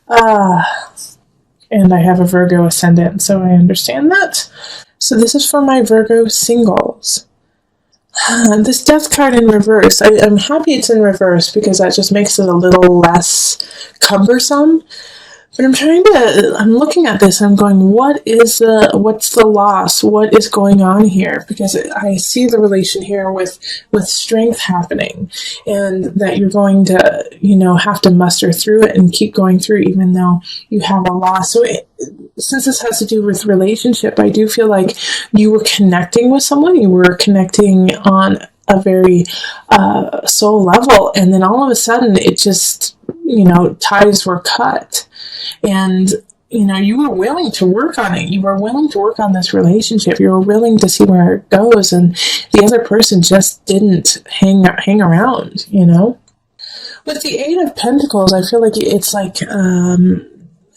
Uh, and I have a Virgo ascendant, so I understand that. So this is for my Virgo singles. This death card in reverse, I'm happy it's in reverse because that just makes it a little less cumbersome. But I'm looking at this, I'm going, what's the loss? What is going on here? Because I see the relation here with strength happening, and that you're going to, have to muster through it and keep going through even though you have a loss. So since this has to do with relationship, I do feel like you were connecting with someone, you were connecting on a very soul level, and then all of a sudden it just, ties were cut. And, you were willing to work on it. You were willing to work on this relationship. You were willing to see where it goes. And the other person just didn't hang around, With the Eight of Pentacles, I feel like it's like, and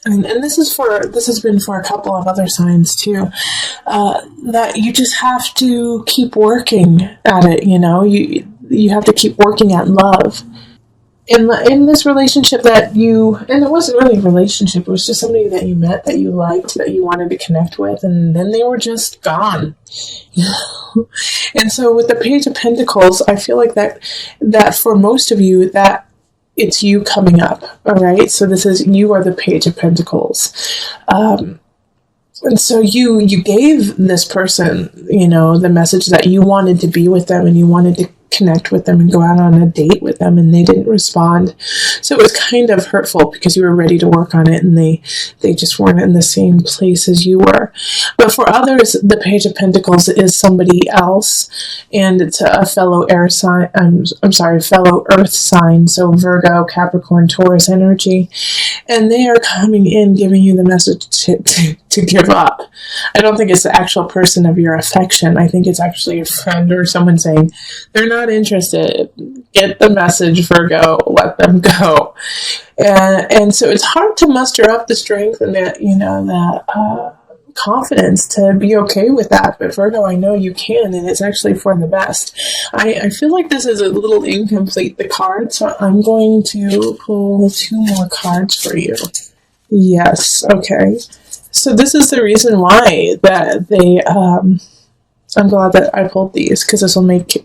this has been for a couple of other signs too, that you just have to keep working at it, you have to keep working at love. In this relationship and it wasn't really a relationship, it was just somebody that you met, that you liked, that you wanted to connect with, and then they were just gone. And so with the Page of Pentacles, I feel like that for most of you, that it's you coming up, all right? So you are the Page of Pentacles. And so you gave this person, the message that you wanted to be with them and you wanted to connect with them and go out on a date with them, and they didn't respond. So it was kind of hurtful because you were ready to work on it and they just weren't in the same place as you were. But for others, the Page of Pentacles is somebody else, and it's a fellow air sign, fellow earth sign, so Virgo, Capricorn, Taurus energy, and they are coming in giving you the message to give up. I don't think it's the actual person of your affection. I think it's actually a friend or someone saying they're not interested. Get the message, Virgo. Let them go. And so it's hard to muster up the strength and that confidence to be okay with that. But Virgo, I know you can, and it's actually for the best. I feel like this is a little incomplete, the card, so I'm going to pull 2 more cards for you. Yes, okay. So this is the reason why that I'm glad that I pulled these, because this will make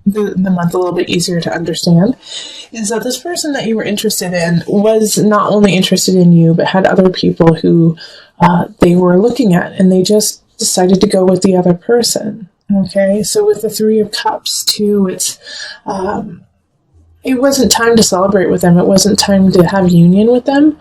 the month a little bit easier to understand, is that this person that you were interested in was not only interested in you, but had other people who they were looking at, and they just decided to go with the other person. Okay, so with the 3 of Cups too, it wasn't time to celebrate with them. It wasn't time to have union with them,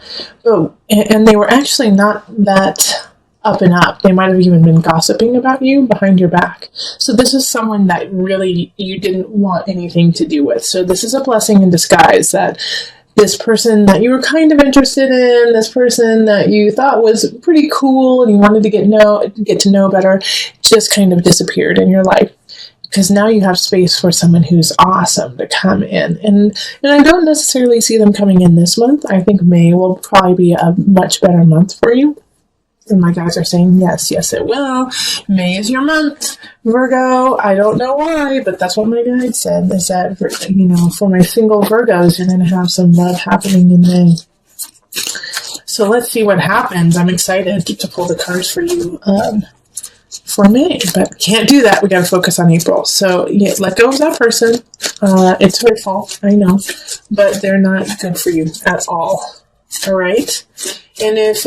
and they were actually not that up and up. They might have even been gossiping about you behind your back. So this is someone that really you didn't want anything to do with. So this is a blessing in disguise, that this person that you were kind of interested in, this person that you thought was pretty cool and you wanted to get to know better, just kind of disappeared in your life. Because now you have space for someone who's awesome to come in. And I don't necessarily see them coming in this month. I think May will probably be a much better month for you. And my guys are saying, yes, it will. May is your month, Virgo. I don't know why, but that's what my guide said, is that, for my single Virgos, you're going to have some love happening in May. So let's see what happens. I'm excited to pull the cards for you for May, but can't do that. We got to focus on April. So yeah, let go of that person. It's hurtful, I know, but they're not good for you at all. All right? And if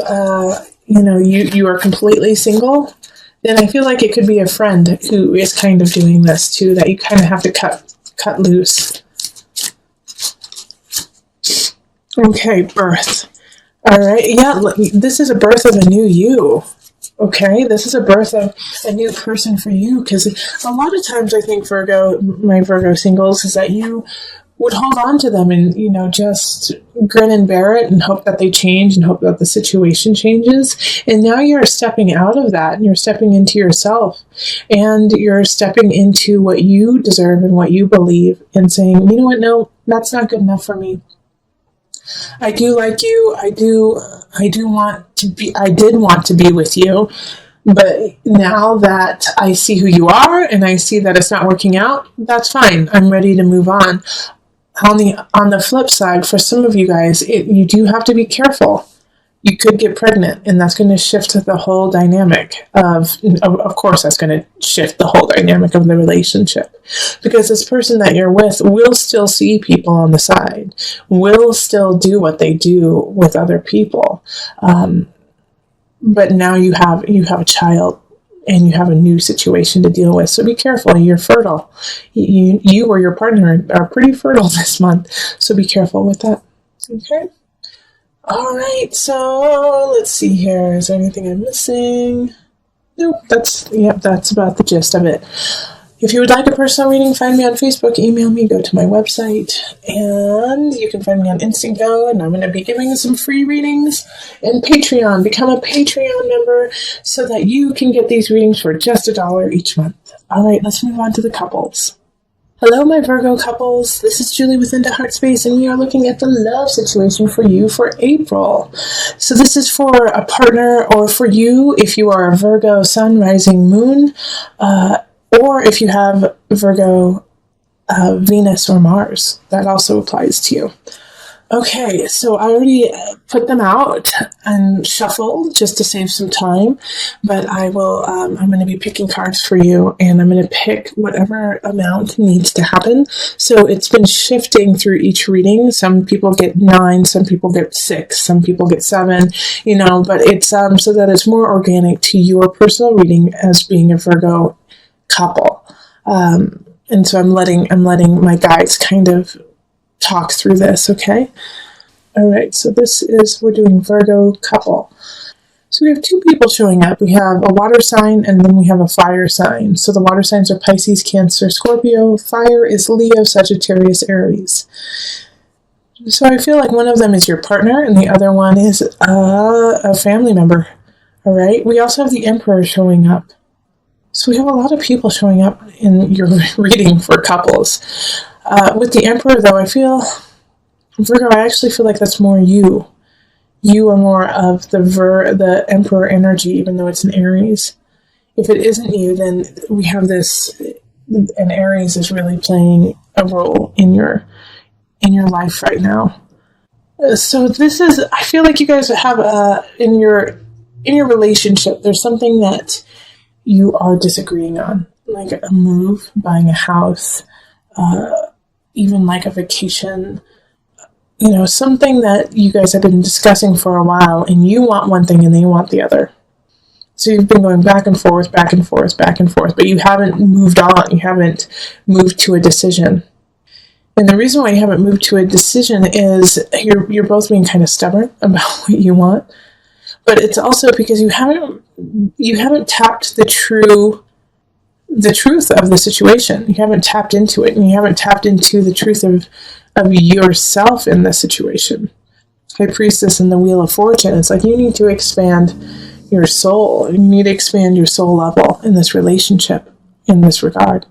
you are completely single, then I feel like it could be a friend who is kind of doing this too, that you kind of have to cut loose. Okay, birth. All right, yeah, this is a birth of a new you. Okay, this is a birth of a new person for you, because a lot of times I think my Virgo singles, is that you would hold on to them and, just grin and bear it and hope that they change and hope that the situation changes. And now you're stepping out of that and you're stepping into yourself and you're stepping into what you deserve and what you believe and saying, you know what, no, that's not good enough for me. I do like you. I did want to be with you. But now that I see who you are and I see that it's not working out, that's fine. I'm ready to move on. On the flip side, for some of you guys, you do have to be careful. You could get pregnant, and that's going to shift the whole dynamic of course, that's going to shift the whole dynamic of the relationship, because this person that you're with will still see people on the side, will still do what they do with other people. But now you have a child, and you have a new situation to deal with. So be careful. You're fertile. You or your partner are pretty fertile this month. So be careful with that. Okay. All right. So let's see here. Is there anything I'm missing? Nope. That's about the gist of it. If you would like a personal reading, find me on Facebook, email me, go to my website, and you can find me on Instago, and I'm going to be giving some free readings. And Patreon, become a Patreon member so that you can get these readings for just $1 each month. All right, let's move on to the couples. Hello, my Virgo couples. This is Julie with Into Heart Space, and we are looking at the love situation for you for April. So this is for a partner, or for you if you are a Virgo sun, rising, moon, or if you have Virgo, Venus, or Mars. That also applies to you. Okay, so I already put them out and shuffled just to save some time, but I'm going to be picking cards for you, and I'm going to pick whatever amount needs to happen. So it's been shifting through each reading. Some people get 9, some people get 6, some people get 7, but it's so that it's more organic to your personal reading as being a Virgo couple. And so I'm letting my guides kind of talk through this, okay? All right, so we're doing Virgo couple. So we have 2 people showing up. We have a water sign, and then we have a fire sign. So the water signs are Pisces, Cancer, Scorpio. Fire is Leo, Sagittarius, Aries. So I feel like one of them is your partner, and the other one is a family member. All right, we also have the Emperor showing up. So we have a lot of people showing up in your reading for couples. With the Emperor, though, Virgo, I actually feel like that's more you. You are more of the Emperor energy, even though it's an Aries. If it isn't you, then we have this, and Aries is really playing a role in your life right now. So I feel like you guys have in your relationship, there's something that you are disagreeing on, like a move, buying a house, even like a vacation, something that you guys have been discussing for a while, and you want one thing and they want the other. So you've been going back and forth, back and forth, back and forth, but you haven't moved on. You haven't moved to a decision. And the reason why you haven't moved to a decision is you're both being kind of stubborn about what you want. But it's also because you haven't tapped the truth of the situation. You haven't tapped into it, and you haven't tapped into the truth of yourself in this situation. High Priestess and the Wheel of Fortune. It's like you need to expand your soul. You need to expand your soul level in this relationship, in this regard.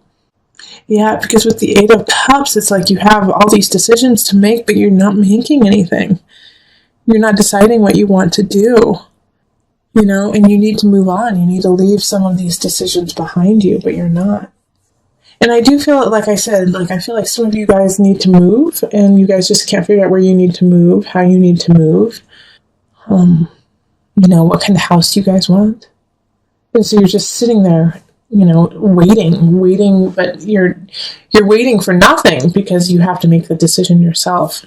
Yeah, because with the 8 of Cups, it's like you have all these decisions to make, but you're not making anything. You're not deciding what you want to do, and you need to move on. You need to leave some of these decisions behind you, but you're not. And I do feel, like I said, I feel like some of you guys need to move, and you guys just can't figure out where you need to move, how you need to move, what kind of house you guys want. And so you're just sitting there, waiting, but you're waiting for nothing because you have to make the decision yourself.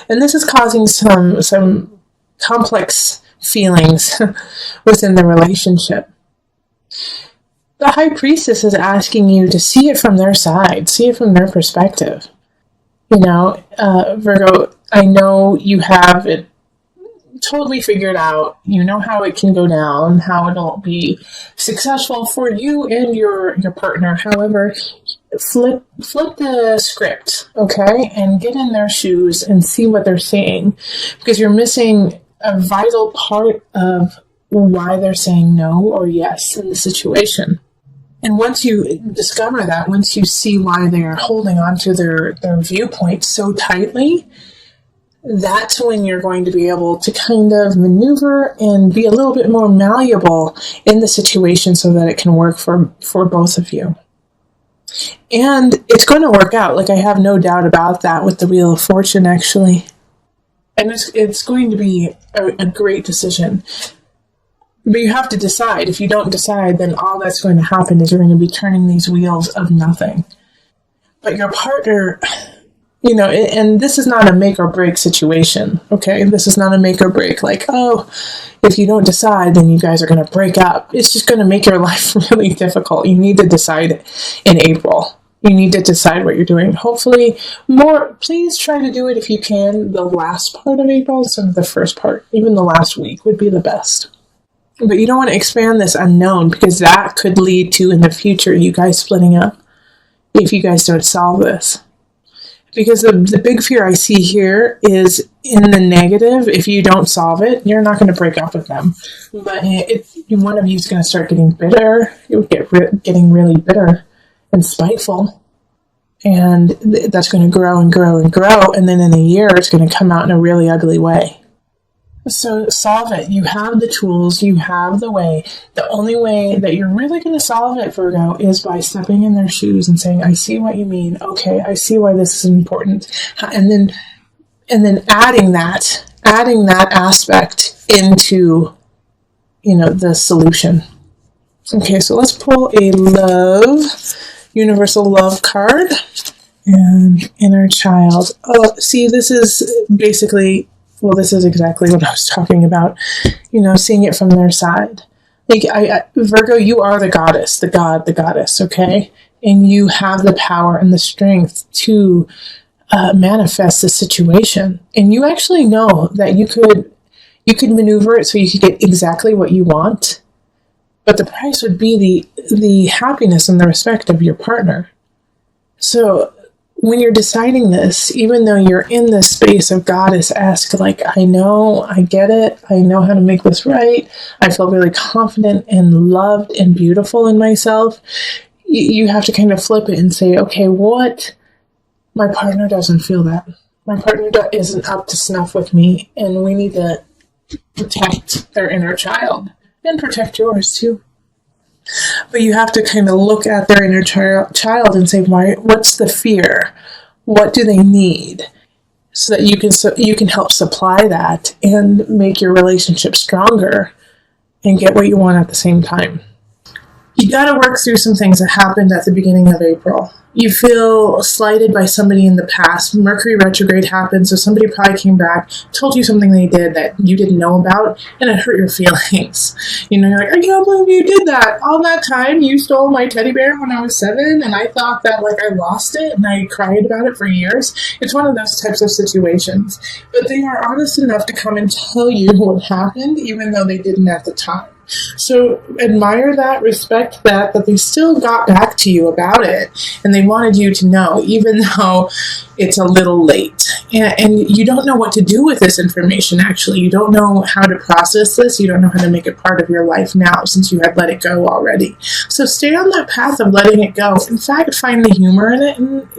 And this is causing some complex feelings within the relationship. The High Priestess is asking you to see it from their side, see it from their perspective. Virgo, I know you have it totally figured out. You know how it can go down, how it'll be successful for you and your partner. However, flip the script, okay, and get in their shoes and see what they're seeing, because you're missing a vital part of why they're saying no or yes in the situation. And once you discover that, once you see why they're holding on to their viewpoint so tightly, that's when you're going to be able to kind of maneuver and be a little bit more malleable in the situation so that it can work for both of you. And it's going to work out. Like, I have no doubt about that with the Wheel of Fortune, actually. And it's going to be a great decision. But you have to decide. If you don't decide, then all that's going to happen is you're going to be turning these wheels of nothing. But your partner, and this is not a make or break situation, okay? This is not a make or break. Like, oh, if you don't decide, then you guys are going to break up. It's just going to make your life really difficult. You need to decide in April. You need to decide what you're doing. Hopefully, please try to do it if you can, the last part of April instead of the first part. Even the last week would be the best. But you don't want to expand this unknown, because that could lead to, in the future, you guys splitting up if you guys don't solve this. Because the big fear I see here is in the negative. If you don't solve it, you're not going to break up with them. But one of you is going to start getting bitter. You'll getting really bitter and spiteful. And that's going to grow and grow and grow. And then in a year, it's going to come out in a really ugly way. So solve it. You have the tools. You have the way. The only way that you're really going to solve it, Virgo, is by stepping in their shoes and saying, I see what you mean. Okay, I see why this is important. And then adding that aspect into, the solution. Okay, so let's pull a universal love card, and inner child. Oh, see, this is basically, this is exactly what I was talking about, seeing it from their side. Like, Virgo, you are the goddess, the god, the goddess, okay? And you have the power and the strength to manifest the situation. And you actually know that you could maneuver it so you could get exactly what you want. But the price would be the happiness and the respect of your partner. So when you're deciding this, even though you're in this space of goddess-esque, like, I know, I get it, I know how to make this right, I feel really confident and loved and beautiful in myself, you have to kind of flip it and say, okay, my partner doesn't feel that. My partner isn't up to snuff with me, and we need to protect their inner child. And protect yours too. But you have to kind of look at their inner child and say, what's the fear? What do they need? So that you can help supply that and make your relationship stronger and get what you want at the same time. You got to work through some things that happened at the beginning of April. You feel slighted by somebody in the past. Mercury retrograde happened, so somebody probably came back, told you something they did that you didn't know about, and it hurt your feelings. You're like, I can't believe you did that. All that time you stole my teddy bear when I was 7, and I thought that I lost it, and I cried about it for years. It's one of those types of situations. But they are honest enough to come and tell you what happened, even though they didn't at the time. So admire that, respect that they still got back to you about it, and they wanted you to know, even though it's a little late. And you don't know what to do with this information, actually. You don't know how to process this. You don't know how to make it part of your life now, since you had let it go already. So stay on that path of letting it go. In fact, find the humor in it. And,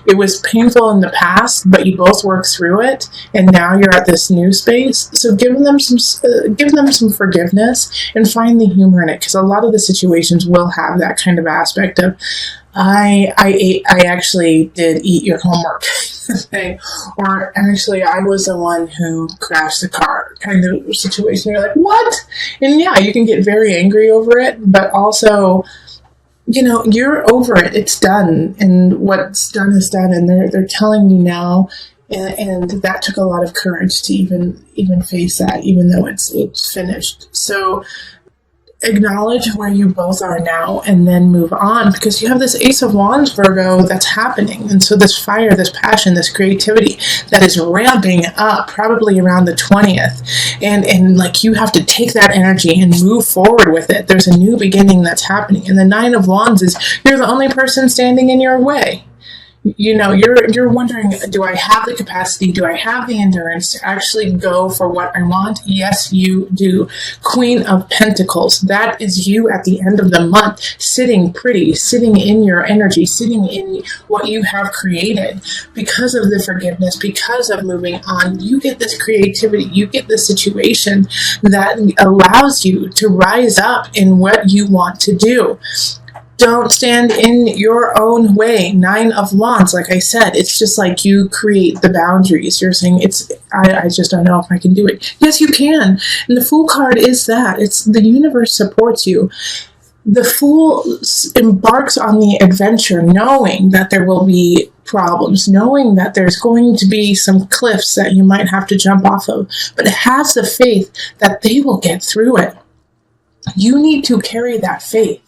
it was painful in the past, but you both worked through it, and now you're at this new space. So give them some forgiveness and find the humor in it, because a lot of the situations will have that kind of aspect of, I actually did eat your homework thing, or actually I was the one who crashed the car kind of situation. You're like, what? And yeah, you can get very angry over it, but also, you're over it. It's done, and what's done is done, and they're telling you now, and that took a lot of courage to even face that, even though it's finished. So acknowledge where you both are now and then move on, because you have this Ace of Wands, Virgo, that's happening. And so this fire, this passion, this creativity that is ramping up probably around the 20th. And you have to take that energy and move forward with it. There's a new beginning that's happening. And the 9 of Wands is you're the only person standing in your way. You're wondering, do I have the capacity? Do I have the endurance to actually go for what I want? Yes, you do. Queen of Pentacles. That is you at the end of the month, sitting pretty, sitting in your energy, sitting in what you have created. Because of the forgiveness, because of moving on, you get this creativity, you get this situation that allows you to rise up in what you want to do. Don't stand in your own way. 9 of Wands, like I said, it's just like you create the boundaries. You're saying, I just don't know if I can do it. Yes, you can. And the Fool card is that. It's the universe supports you. The Fool embarks on the adventure knowing that there will be problems, knowing that there's going to be some cliffs that you might have to jump off of, but it has the faith that they will get through it. You need to carry that faith.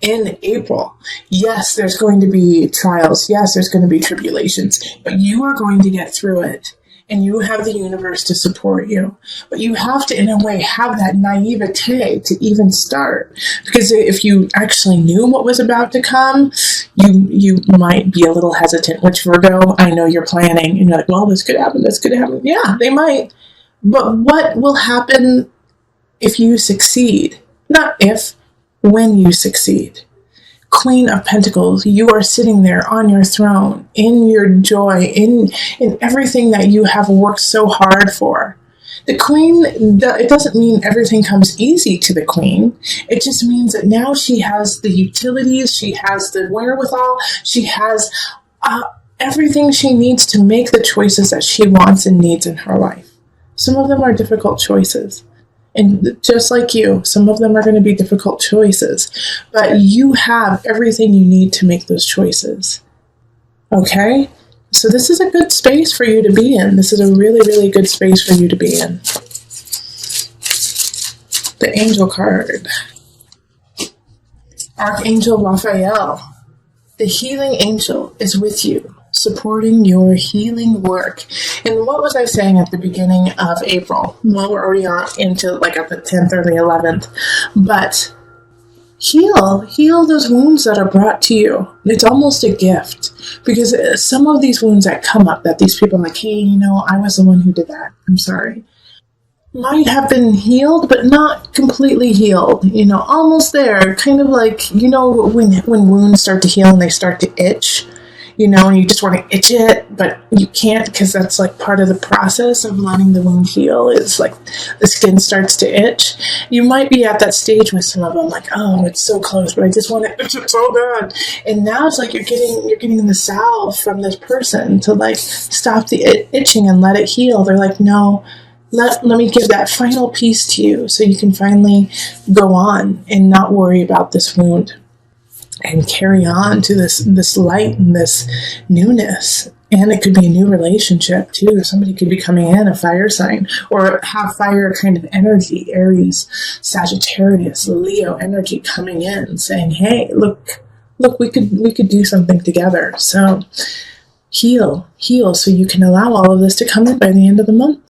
In April, yes, there's going to be trials. Yes, there's going to be tribulations, but you are going to get through it, and you have the universe to support you. But you have to, in a way, have that naivete to even start, because if you actually knew what was about to come, you might be a little hesitant. Which, Virgo, I know you're planning, and you're like, well, this could happen, this could happen. Yeah, they might. But what will happen if you succeed? Not if, when you succeed. Queen of Pentacles, you are sitting there on your throne, in your joy, in everything that you have worked so hard for. The Queen, it doesn't mean everything comes easy to the Queen. It just means that now she has the utilities, she has the wherewithal, she has everything she needs to make the choices that she wants and needs in her life. Some of them are difficult choices. And just like you, some of them are going to be difficult choices, but you have everything you need to make those choices. Okay? So this is a good space for you to be in. This is a really, really good space for you to be in. The Angel card. Archangel Raphael. The healing angel is with you, supporting your healing work. And what was I saying at the beginning of April? Well, we're already on into like at the 10th or the 11th. But heal those wounds that are brought to you. It's almost a gift, because some of these wounds that come up, that these people are like, hey, I was the one who did that, I'm sorry, might have been healed, but not completely healed, almost there. Kind of like, when wounds start to heal and they start to itch, and you just want to itch it, but you can't, because that's like part of the process of letting the wound heal, is like the skin starts to itch. You might be at that stage with some of them, like, oh, it's so close, but I just want to itch it so bad. And now it's like you're getting the salve from this person to like stop the itching and let it heal. They're like, no, let me give that final piece to you so you can finally go on and not worry about this wound and carry on to this light and this newness. And it could be a new relationship too. Somebody could be coming in, a fire sign, or have fire kind of energy, Aries, Sagittarius, Leo energy coming in saying, hey, look, we could do something together. So heal so you can allow all of this to come in by the end of the month.